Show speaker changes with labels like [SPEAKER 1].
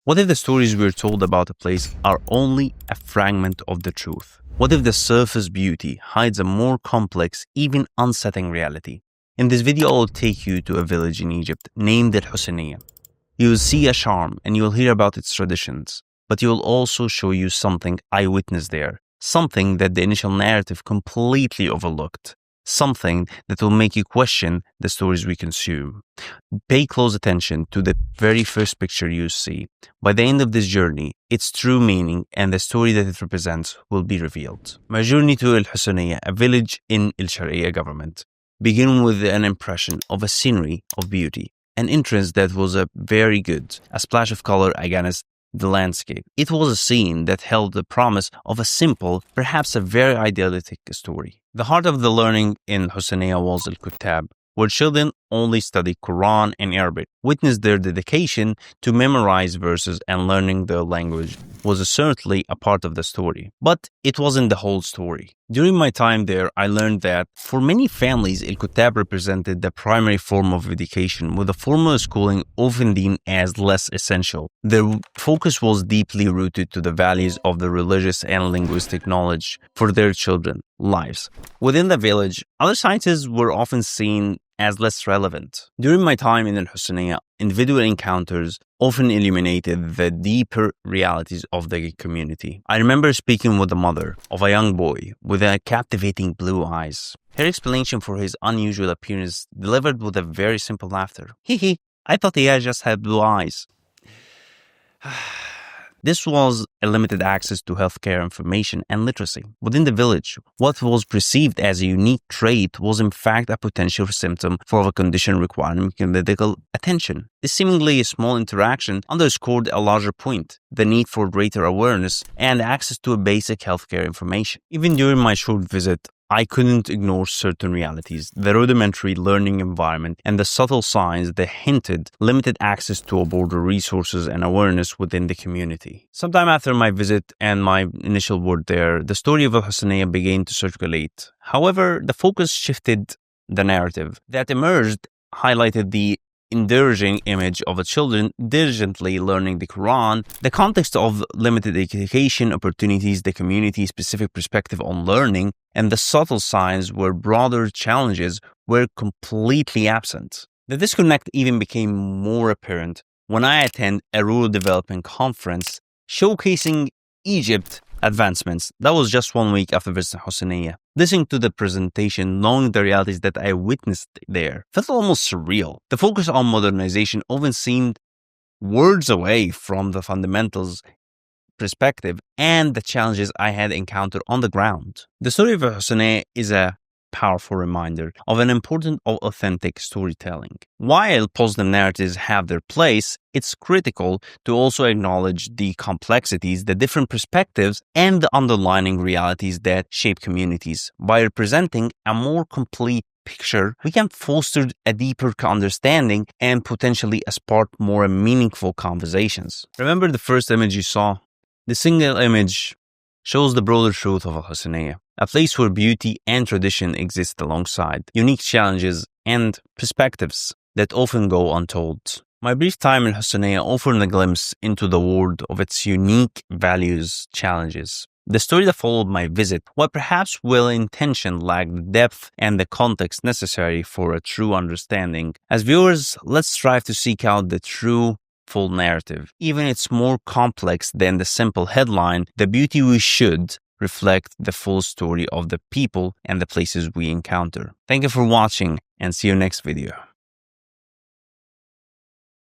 [SPEAKER 1] What if the stories we're told about a place are only a fragment of the truth? What if the surface beauty hides a more complex, even unsettling reality? In this video, I'll take you to a village in Egypt named Al Husnaya. You will see a charm and you will hear about its traditions, but you will also show you something I witnessed there, something that the initial narrative completely overlooked, something that will make you question the stories we consume. Pay close attention to the very first picture you see. By the end of this journey, its true meaning and the story that it represents will be revealed. My journey to Al Husnaya, a village in Al Sharia government, began with an impression of a scenery of beauty, an entrance that was very good, a splash of color against the landscape. It was a scene that held the promise of a simple, perhaps a very idealistic story. The heart of the learning in Husnaya was Al Kotab, where children only study Quran and Arabic. Witnessed their dedication to memorize verses and learning their language was certainly a part of the story, but it wasn't the whole story. During my time there, I learned that for many families, Al Kotab represented the primary form of education, with the formal schooling often deemed as less essential. Their focus was deeply rooted to the values of the religious and linguistic knowledge for their children's lives. Within the village, other sciences were often seen as less relevant. During my time in Al Husnaya, individual encounters often illuminated the deeper realities of the community. I remember speaking with the mother of a young boy with captivating blue eyes. Her explanation for his unusual appearance delivered with a very simple laughter. Hee, I thought he just had blue eyes. This was a limited access to healthcare information and literacy. Within the village, what was perceived as a unique trait was in fact a potential symptom for a condition requiring medical attention. This seemingly small interaction underscored a larger point, the need for greater awareness and access to basic healthcare information. Even during my short visit, I couldn't ignore certain realities, the rudimentary learning environment and the subtle signs that hinted limited access to border resources and awareness within the community. Sometime after my visit and my initial word there, the story of Al Husnaya began to circulate. However, the focus shifted. The narrative that emerged highlighted the encouraging image of a children diligently learning the Quran, the context of limited education opportunities, the community-specific perspective on learning, and the subtle signs where broader challenges were completely absent. The disconnect even became more apparent when I attended a rural development conference showcasing Egypt advancements. That was just 1 week after visiting Husnaya. Listening to the presentation, knowing the realities that I witnessed there, felt almost surreal. The focus on modernization often seemed words away from the fundamentals perspective and the challenges I had encountered on the ground. The story of Husnaya is a powerful reminder of an important of authentic storytelling. While positive narratives have their place, it's critical to also acknowledge the complexities, the different perspectives, and the underlying realities that shape communities. By representing a more complete picture, we can foster a deeper understanding and potentially spark more meaningful conversations. Remember the first image you saw? The single image shows the broader truth of Al Husnaya, a place where beauty and tradition exist alongside unique challenges and perspectives that often go untold. My brief time in Husnaya offered a glimpse into the world of its unique values, challenges. The story that followed my visit, while perhaps well-intentioned, lacked the depth and the context necessary for a true understanding. As viewers, let's strive to seek out the true full narrative. Even it's more complex than the simple headline, the beauty we should reflect the full story of the people and the places we encounter. Thank you for watching and see you next video.